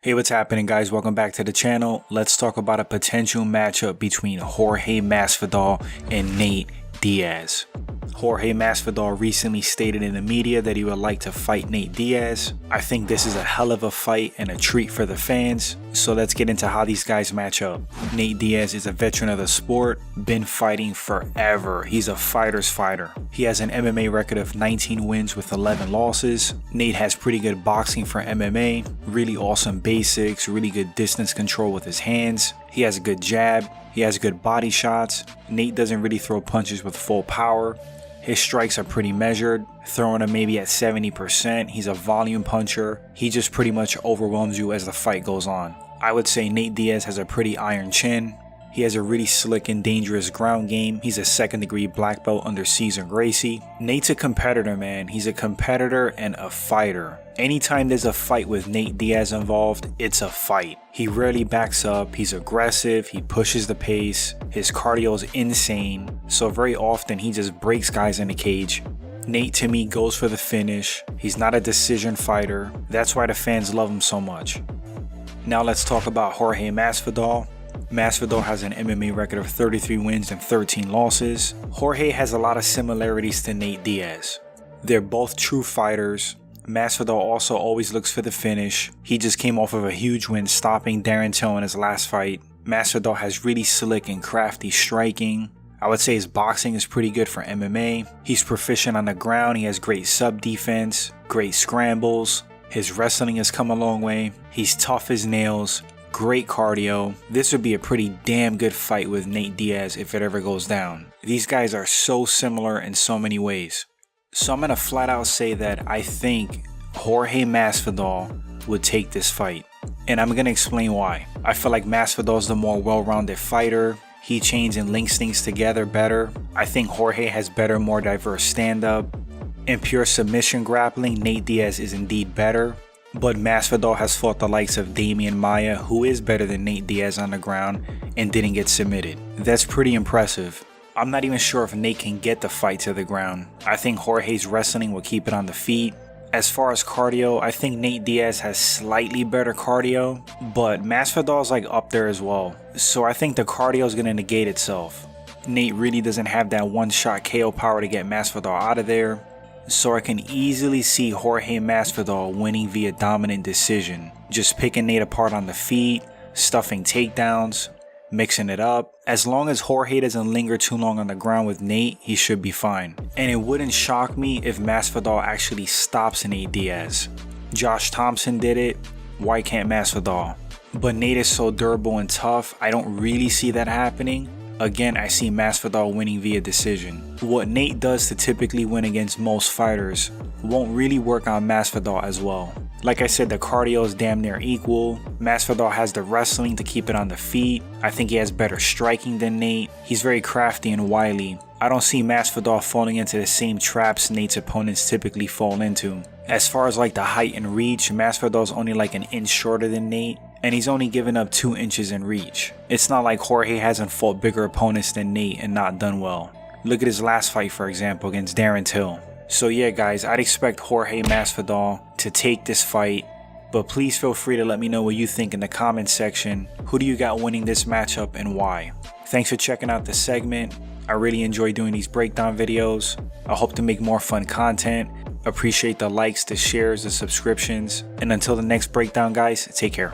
Hey, what's happening, guys? Welcome back to the channel. Let's talk about a potential matchup between Jorge Masvidal and Nate Diaz. Jorge Masvidal recently stated in the media that he would like to fight Nate Diaz. I think this is a hell of a fight and a treat for the fans. So let's get into how these guys match up. Nate Diaz is a veteran of the sport, been fighting forever. He's a fighter's fighter. He has an MMA record of 19 wins with 11 losses. Nate has pretty good boxing for MMA, really awesome basics, really good distance control with his hands. He has a good jab. He has good body shots. Nate doesn't really throw punches with full power. His strikes are pretty measured, throwing them maybe at 70%. He's a volume puncher. He just pretty much overwhelms you as the fight goes on. I would say Nate Diaz has a pretty iron chin. He has a really slick and dangerous ground game. He's a second-degree black belt under Cesar Gracie. Nate's a competitor, man. He's a competitor and a fighter. Anytime there's a fight with Nate Diaz involved, it's a fight. He rarely backs up. He's aggressive. He pushes the pace. His cardio is insane. So very often he just breaks guys in the cage. Nate, to me, goes for the finish. He's not a decision fighter. That's why the fans love him so much. Now let's talk about Jorge Masvidal. Masvidal has an MMA record of 33 wins and 13 losses. Jorge has a lot of similarities to Nate Diaz. They're both true fighters. Masvidal also always looks for the finish. He just came off of a huge win stopping Darren Till in his last fight. Masvidal has really slick and crafty striking. I would say his boxing is pretty good for MMA. He's proficient on the ground. He has great sub defense, great scrambles. His wrestling has come a long way. He's tough as nails. Great cardio. This would be a pretty damn good fight with Nate Diaz if it ever goes down. These guys are so similar in so many ways. So I'm gonna flat out say that I think Jorge Masvidal would take this fight. And I'm gonna explain why. I feel like Masvidal is the more well-rounded fighter. He chains and links things together better. I think Jorge has better, more diverse stand-up. In pure submission grappling, Nate Diaz is indeed better. But Masvidal has fought the likes of Mania, who is better than Nate Diaz on the ground, and didn't get submitted. That's pretty impressive. I'm not even sure if Nate can get the fight to the ground. I think Jorge's wrestling will keep it on the feet. As far as cardio, I think Nate Diaz has slightly better cardio, but Masvidal's like up there as well. So I think the cardio is going to negate itself. Nate really doesn't have that one-shot KO power to get Masvidal out of there. So I can easily see Jorge Masvidal winning via dominant decision. Just picking Nate apart on the feet, stuffing takedowns, mixing it up. As long as Jorge doesn't linger too long on the ground with Nate, he should be fine. And it wouldn't shock me if Masvidal actually stops Nate Diaz. Josh Thompson did it, why can't Masvidal? But Nate is so durable and tough, I don't really see that happening. Again, I see Masvidal winning via decision. What Nate does to typically win against most fighters won't really work on Masvidal as well. Like I said, the cardio is damn near equal. Masvidal has the wrestling to keep it on the feet. I think he has better striking than Nate. He's very crafty and wily. I don't see Masvidal falling into the same traps Nate's opponents typically fall into. As far as like the height and reach, Masvidal's only like an inch shorter than Nate. And he's only given up 2 inches in reach. It's not like Jorge hasn't fought bigger opponents than Nate and not done well. Look at his last fight, for example, against Darren Till. So yeah, guys, I'd expect Jorge Masvidal to take this fight. But please feel free to let me know what you think in the comments section. Who do you got winning this matchup and why? Thanks for checking out this segment. I really enjoy doing these breakdown videos. I hope to make more fun content. Appreciate the likes, the shares, the subscriptions. And until the next breakdown, guys, take care.